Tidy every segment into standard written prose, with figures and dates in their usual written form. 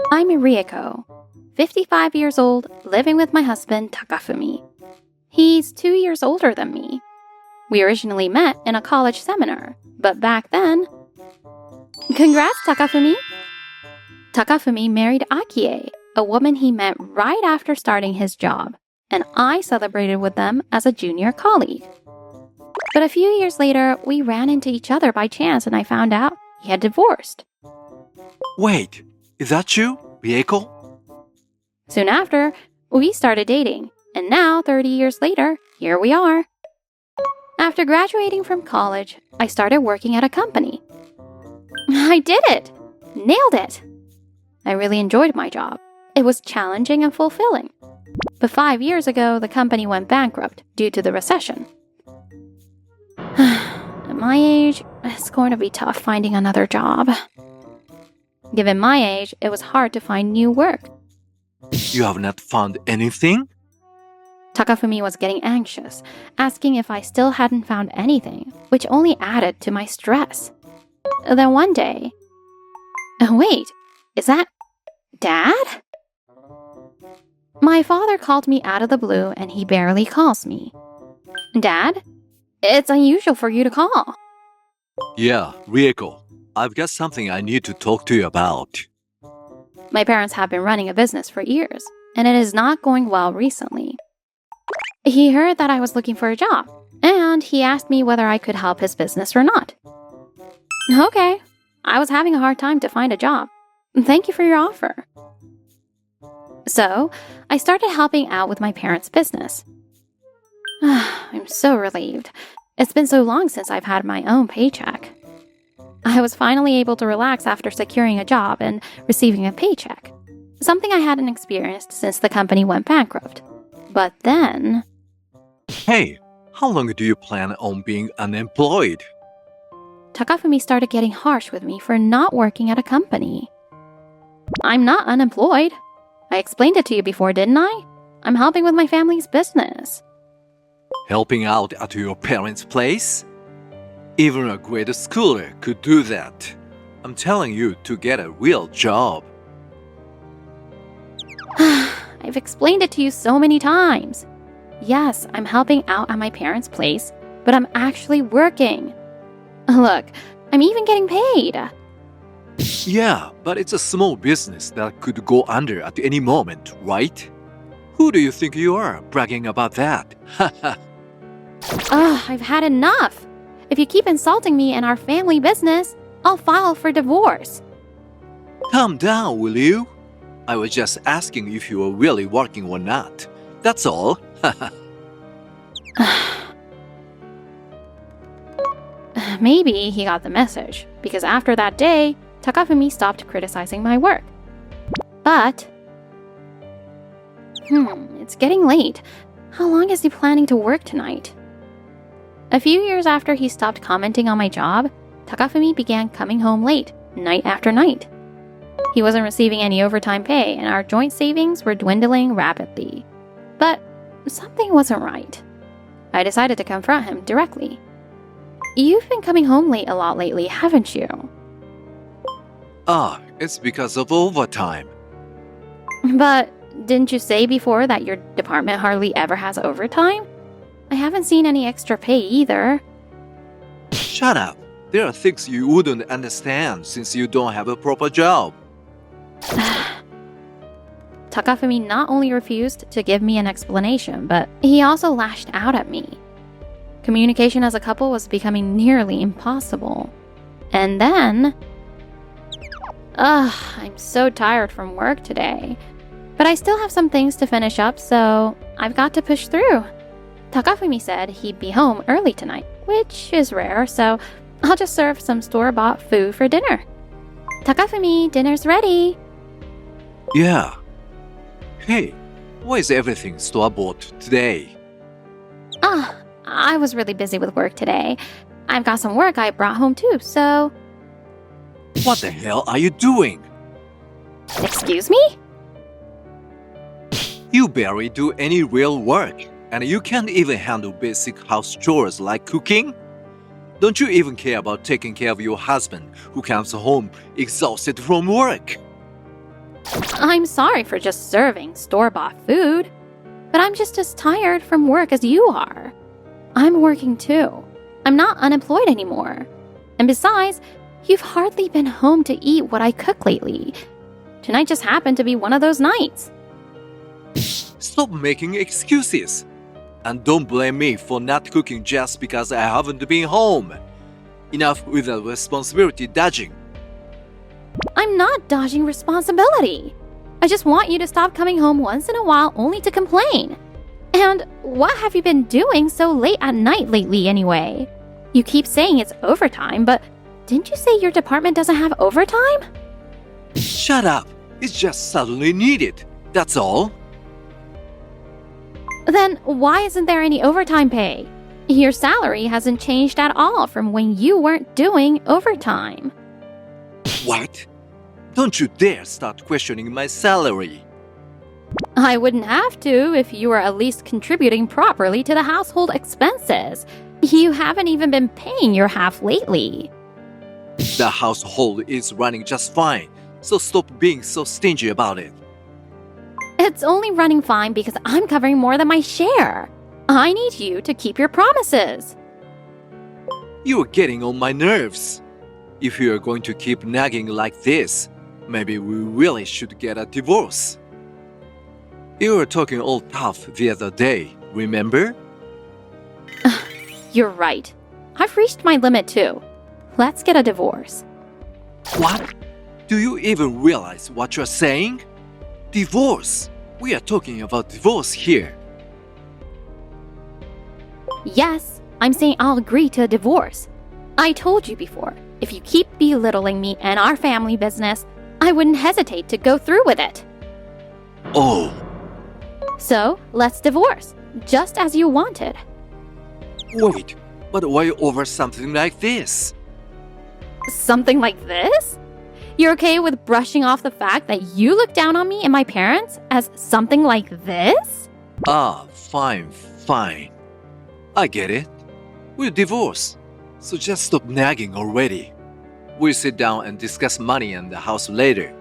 I'm Rieko, 55 years old, living with my husband Takafumi. He's 2 years older than me. We originally met in a college seminar, but back then... Congrats, Takafumi! Takafumi married Akie, a woman he met right after starting his job, and I celebrated with them as a junior colleague. But a few years later, we ran into each other by chance and I found out he had divorced. Wait, is that you, Rieko? Soon after, we started dating, and now, 30 years later, here we are. After graduating from college, I started working at a company. I did it! Nailed it! I really enjoyed my job. It was challenging and fulfilling. But 5 years ago, the company went bankrupt due to the recession. At my age, it's going to be tough finding another job. Given my age, it was hard to find new work. You have not found anything? Takafumi was getting anxious, asking if I still hadn't found anything, which only added to my stress. Then one day... Wait, is that... Dad? My father called me out of the blue and he barely calls me. Dad? It's unusual for you to call. Yeah, Rieko, I've got something I need to talk to you about. My parents have been running a business for years, and it is not going well recently. He heard that I was looking for a job, and he asked me whether I could help his business or not. Okay, I was having a hard time to find a job. Thank you for your offer. So, I started helping out with my parents' business. I'm so relieved. It's been so long since I've had my own paycheck. I was finally able to relax after securing a job and receiving a paycheck, something I hadn't experienced since the company went bankrupt. But then... Hey, how long do you plan on being unemployed? Takafumi started getting harsh with me for not working at a company. I'm not unemployed. I explained it to you before, didn't I? I'm helping with my family's business. Helping out at your parents' place? Even a grade schooler could do that. I'm telling you to get a real job. I've explained it to you so many times. Yes, I'm helping out at my parents' place, but I'm actually working. Look, I'm even getting paid. Yeah, but it's a small business that could go under at any moment, right? Who do you think you are, bragging about that? I've had enough. If you keep insulting me and our family business, I'll file for divorce. Calm down, will you? I was just asking if you were really working or not. That's all. Maybe he got the message, because after that day, Takafumi stopped criticizing my work. But... it's getting late. How long is he planning to work tonight? A few years after he stopped commenting on my job, Takafumi began coming home late, night after night. He wasn't receiving any overtime pay, and our joint savings were dwindling rapidly. But something wasn't right. I decided to confront him directly. You've been coming home late a lot lately, haven't you? It's because of overtime. But didn't you say before that your department hardly ever has overtime? I haven't seen any extra pay either. Shut up. There are things you wouldn't understand since you don't have a proper job. Takafumi not only refused to give me an explanation, but he also lashed out at me. Communication as a couple was becoming nearly impossible. And then... I'm so tired from work today. But I still have some things to finish up, so I've got to push through. Takafumi said he'd be home early tonight, which is rare, so I'll just serve some store-bought food for dinner. Takafumi, dinner's ready. Yeah. Hey, why is everything store-bought today? I was really busy with work today. I've got some work I brought home too, so... What the hell are you doing? Excuse me? You barely do any real work, and you can't even handle basic house chores like cooking? Don't you even care about taking care of your husband, who comes home exhausted from work? I'm sorry for just serving store-bought food, but I'm just as tired from work as you are. I'm working too. I'm not unemployed anymore. And besides, you've hardly been home to eat what I cook lately. Tonight just happened to be one of those nights. Stop making excuses. And don't blame me for not cooking just because I haven't been home. Enough with the responsibility dodging. I'm not dodging responsibility. I just want you to stop coming home once in a while only to complain. And what have you been doing so late at night lately anyway? You keep saying it's overtime, but didn't you say your department doesn't have overtime? Shut up. It's just suddenly needed. That's all. Then why isn't there any overtime pay? Your salary hasn't changed at all from when you weren't doing overtime. What? Don't you dare start questioning my salary. I wouldn't have to if you were at least contributing properly to the household expenses. You haven't even been paying your half lately. The household is running just fine, so stop being so stingy about it. It's only running fine because I'm covering more than my share. I need you to keep your promises. You are getting on my nerves. If you are going to keep nagging like this, maybe we really should get a divorce. You were talking all tough the other day, remember? You're right. I've reached my limit too. Let's get a divorce. What? Do you even realize what you're saying? Divorce. We are talking about divorce here. Yes, I'm saying I'll agree to a divorce. I told you before, if you keep belittling me and our family business, I wouldn't hesitate to go through with it. Oh. So, let's divorce, just as you wanted. Wait, but why over something like this? Something like this? You're okay with brushing off the fact that you look down on me and my parents as something like this? Fine. I get it. We're divorced, so just stop nagging already. We'll sit down and discuss money and the house later.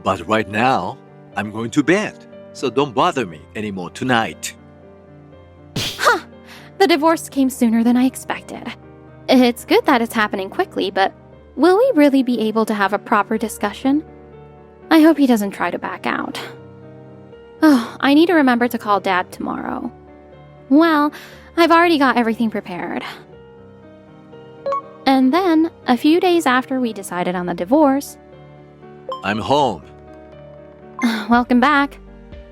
But right now, I'm going to bed, so don't bother me anymore tonight. Huh! The divorce came sooner than I expected. It's good that it's happening quickly, but will we really be able to have a proper discussion? I hope he doesn't try to back out. Oh, I need to remember to call Dad tomorrow. Well, I've already got everything prepared. And then, a few days after we decided on the divorce... I'm home. Welcome back.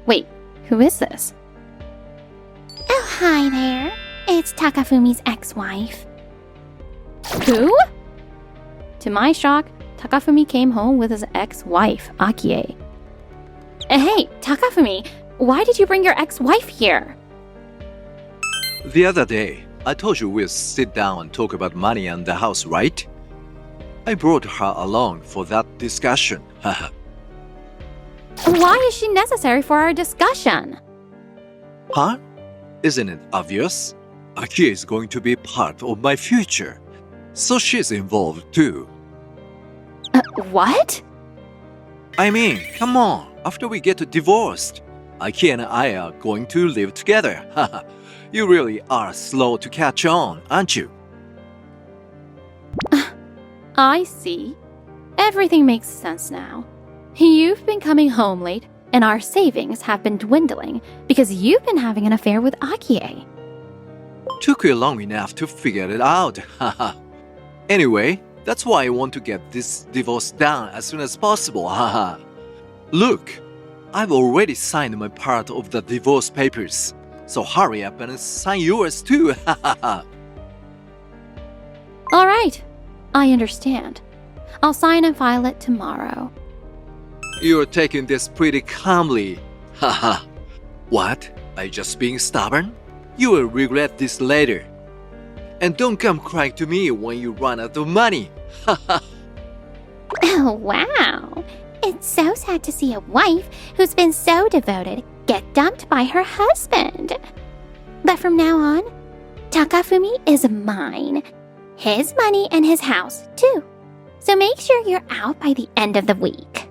Wait, who is this? Oh, hi there. It's Takafumi's ex-wife. Who? To my shock, Takafumi came home with his ex-wife, Akie. Hey, Takafumi, why did you bring your ex-wife here? The other day, I told you we'll sit down and talk about money and the house, right? I brought her along for that discussion. Haha. Why is she necessary for our discussion? Huh? Isn't it obvious? Akie is going to be part of my future, so she's involved too. What? I mean, come on, after we get divorced, Akie and I are going to live together. Haha. You really are slow to catch on, aren't you? I see. Everything makes sense now. You've been coming home late, and our savings have been dwindling because you've been having an affair with Akie. Took you long enough to figure it out. Haha. Anyway, that's why I want to get this divorce done as soon as possible. Haha. Look, I've already signed my part of the divorce papers. So hurry up and sign yours too. All right, I understand. I'll sign and file it tomorrow. You're taking this pretty calmly. Haha. What? Are you just being stubborn? You will regret this later. And don't come crying to me when you run out of money. Haha. Oh, wow. It's so sad to see a wife who's been so devoted get dumped by her husband. But from now on, Takafumi is mine. His money and his house, too. So make sure you're out by the end of the week.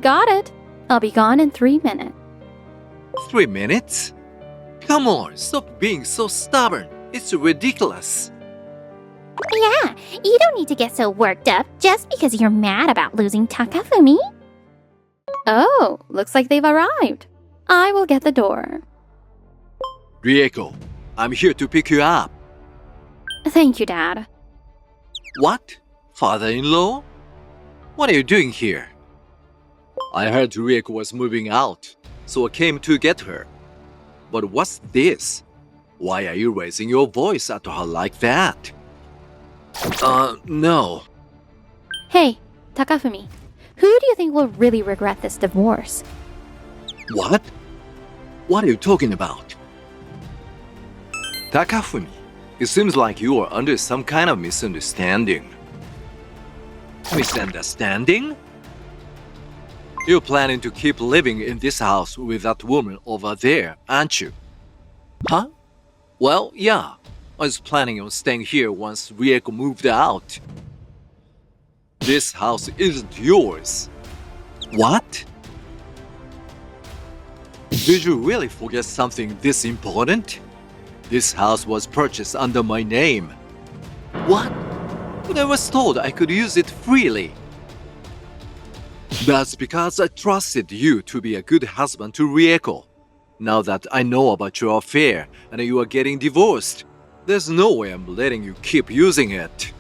Got it. I'll be gone in 3 minutes. 3 minutes? Come on, stop being so stubborn. It's ridiculous. Yeah, you don't need to get so worked up just because you're mad about losing Takafumi. Oh, looks like they've arrived. I will get the door. Rieko, I'm here to pick you up. Thank you, Dad. What? Father-in-law? What are you doing here? I heard Rieko was moving out, so I came to get her. But what's this? Why are you raising your voice at her like that? No. Hey, Takafumi, who do you think will really regret this divorce? What? What are you talking about? Takafumi, it seems like you are under some kind of misunderstanding. Misunderstanding? You're planning to keep living in this house with that woman over there, aren't you? Huh? Well, yeah. I was planning on staying here once Rieko moved out. This house isn't yours. What? Did you really forget something this important? This house was purchased under my name. What? But I was told I could use it freely. That's because I trusted you to be a good husband to Rieko. Now that I know about your affair and you are getting divorced, there's no way I'm letting you keep using it.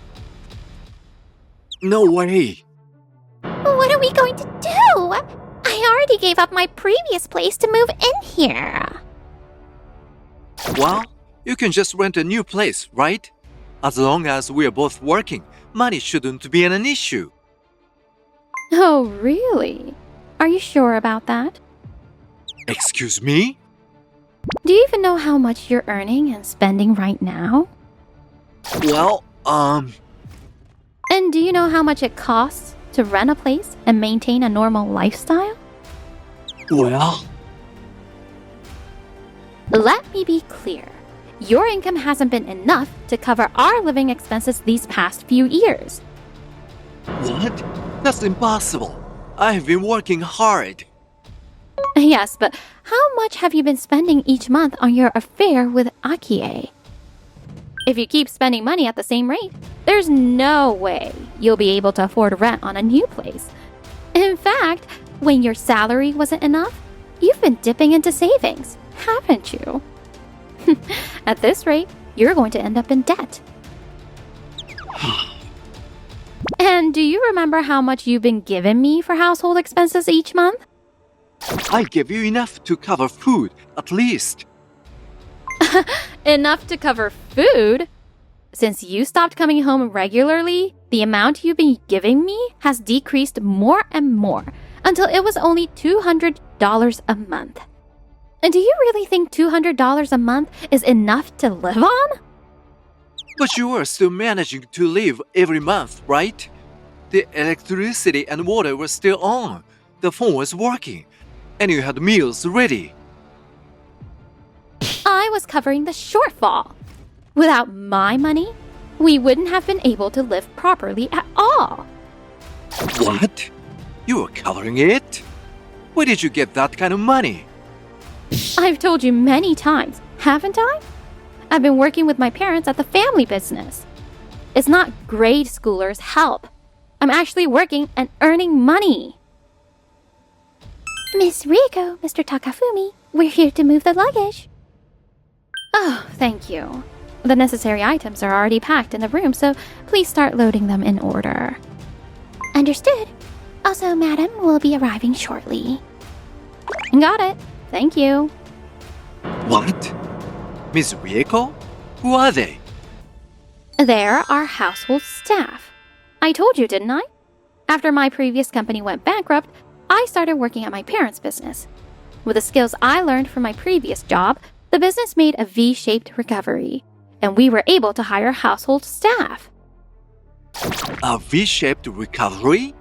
No way. What are we going to do? I already gave up my previous place to move in here. Well, you can just rent a new place, right? As long as we're both working, money shouldn't be an issue. Oh, really? Are you sure about that? Excuse me? Do you even know how much you're earning and spending right now? Well, And do you know how much it costs to rent a place and maintain a normal lifestyle? well, Let me be clear. Your income hasn't been enough to cover our living expenses these past few years. what? That's impossible. I've been working hard. Yes, but how much have you been spending each month on your affair with Akie? If you keep spending money at the same rate, there's no way you'll be able to afford rent on a new place. In fact, when your salary wasn't enough, you've been dipping into savings, haven't you? At this rate, you're going to end up in debt. And do you remember how much you've been giving me for household expenses each month? I give you enough to cover food, at least. Enough to cover food? Since you stopped coming home regularly, the amount you've been giving me has decreased more and more until it was only $200 a month. And do you really think $200 a month is enough to live on? But you are still managing to live every month, right? The electricity and water were still on. The phone was working. And you had meals ready. I was covering the shortfall. Without my money, we wouldn't have been able to live properly at all. What? You were covering it? Where did you get that kind of money? I've told you many times, haven't I? I've been working with my parents at the family business. It's not grade schoolers' help. I'm actually working and earning money. Miss Rieko, Mr. Takafumi, we're here to move the luggage. Oh, thank you. The necessary items are already packed in the room, so please start loading them in order. Understood. Also, madam will be arriving shortly. Got it. Thank you. What? Miss Rieko? Who are they? They're our household staff. I told you, didn't I? After my previous company went bankrupt, I started working at my parents' business. With the skills I learned from my previous job, the business made a V-shaped recovery, and we were able to hire household staff. A V-shaped recovery?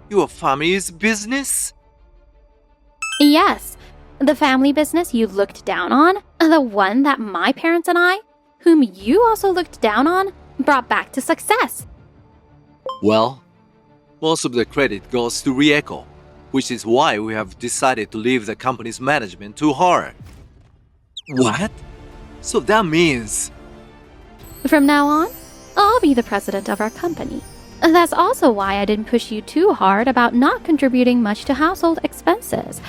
Your family's business? Yes, the family business you looked down on, the one that my parents and I, whom you also looked down on, brought back to success. Well, most of the credit goes to Rieko, which is why we have decided to leave the company's management to her. What? So that means... From now on, I'll be the president of our company. That's also why I didn't push you too hard about not contributing much to household expenses.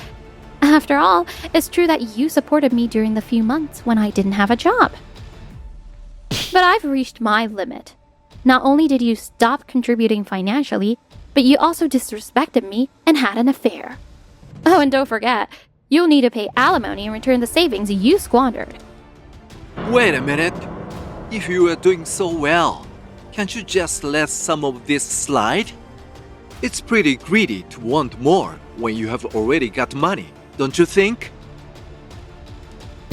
After all, it's true that you supported me during the few months when I didn't have a job. But I've reached my limit. Not only did you stop contributing financially, but you also disrespected me and had an affair. Oh, and don't forget, you'll need to pay alimony and return the savings you squandered. Wait a minute. If you are doing so well, can't you just let some of this slide? It's pretty greedy to want more when you have already got money, don't you think?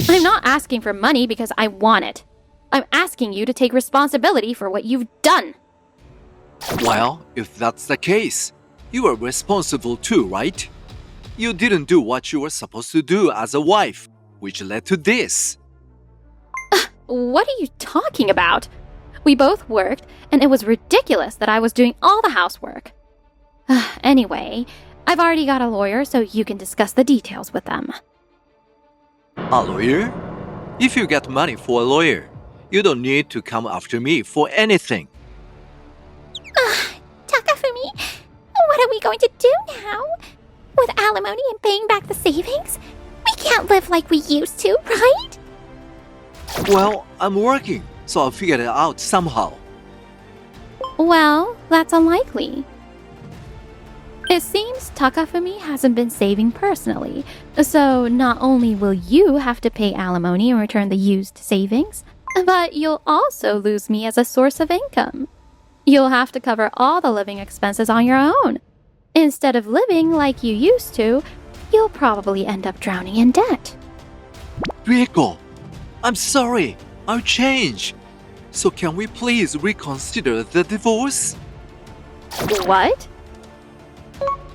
I'm not asking for money because I want it. I'm asking you to take responsibility for what you've done. Well, if that's the case, you are responsible too, right? You didn't do what you were supposed to do as a wife, which led to this. What are you talking about? We both worked, and it was ridiculous that I was doing all the housework. Anyway, I've already got a lawyer, so you can discuss the details with them. A lawyer? If you get money for a lawyer, you don't need to come after me for anything. Takafumi, what are we going to do now? With alimony and paying back the savings? We can't live like we used to, right? Well, I'm working, so I'll figure it out somehow. Well, that's unlikely. It seems Takafumi hasn't been saving personally, so not only will you have to pay alimony and return the used savings, but you'll also lose me as a source of income. You'll have to cover all the living expenses on your own. Instead of living like you used to, you'll probably end up drowning in debt. Rieko, I'm sorry. I'll change. So can we please reconsider the divorce? What?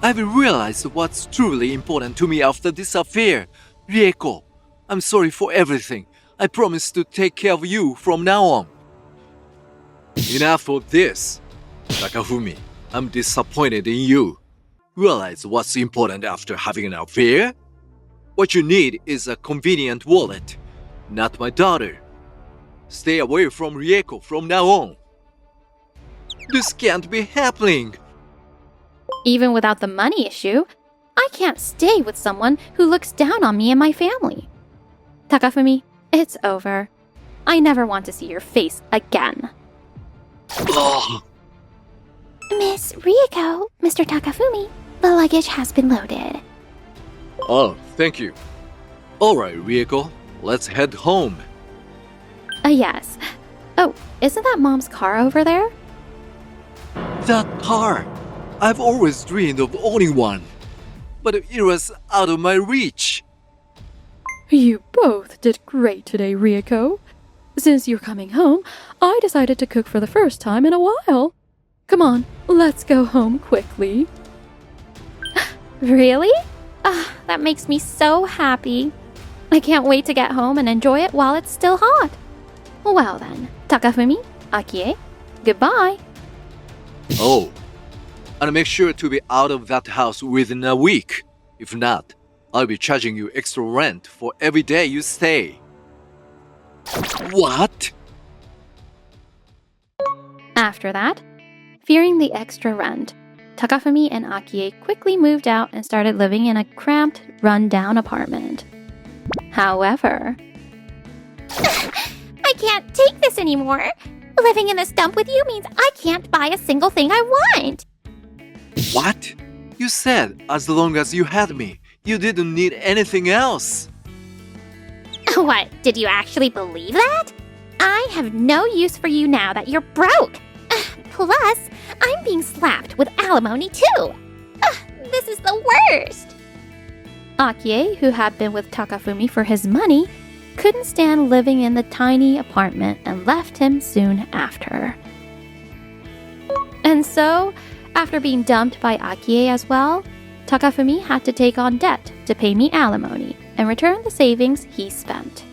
I've realized what's truly important to me after this affair. Rieko, I'm sorry for everything. I promise to take care of you from now on. Enough of this. Takafumi, I'm disappointed in you. Realize what's important after having an affair? What you need is a convenient wallet, not my daughter. Stay away from Rieko from now on. This can't be happening. Even without the money issue, I can't stay with someone who looks down on me and my family. Takafumi, it's over. I never want to see your face again. Ugh. Miss Rieko, Mr. Takafumi, the luggage has been loaded. Oh, thank you. Alright, Rieko, let's head home. Yes. Oh, isn't that Mom's car over there? That car! I've always dreamed of owning one. But it was out of my reach. You both did great today, Rieko. Since you're coming home, I decided to cook for the first time in a while. Come on, let's go home quickly. Really? That makes me so happy. I can't wait to get home and enjoy it while it's still hot. Well then, Takafumi, Akie, goodbye. Oh, and make sure to be out of that house within a week. If not, I'll be charging you extra rent for every day you stay. What? After that, fearing the extra rent, Takafumi and Akie quickly moved out and started living in a cramped, run-down apartment. However, I can't take this anymore. Living in this dump with you means I can't buy a single thing I want. What? You said as long as you had me, you didn't need anything else. What, did you actually believe that? I have no use for you now that you're broke. Plus, I'm being slapped with alimony too. This is the worst. Akie, who had been with Takafumi for his money, couldn't stand living in the tiny apartment and left him soon after. And so, after being dumped by Akie as well, Takafumi had to take on debt to pay me alimony and return the savings he spent.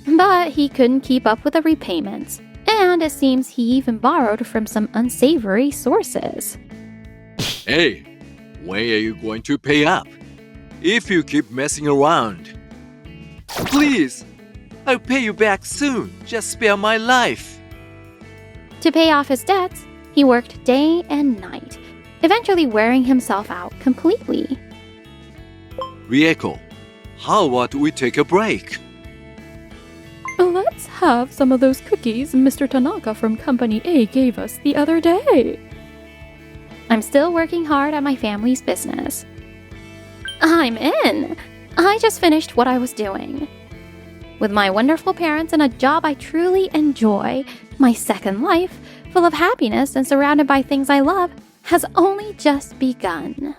But he couldn't keep up with the repayments, and it seems he even borrowed from some unsavory sources. Hey, When are you going to pay up? If you keep messing around. Please, I'll pay you back soon. Just spare my life. To pay off his debts, he worked day and night, eventually wearing himself out completely. Rieko, how about we take a break? Let's have some of those cookies Mr. Tanaka from Company A gave us the other day. I'm still working hard at my family's business. I'm in! I just finished what I was doing. With my wonderful parents and a job I truly enjoy, my second life, full of happiness and surrounded by things I love, has only just begun.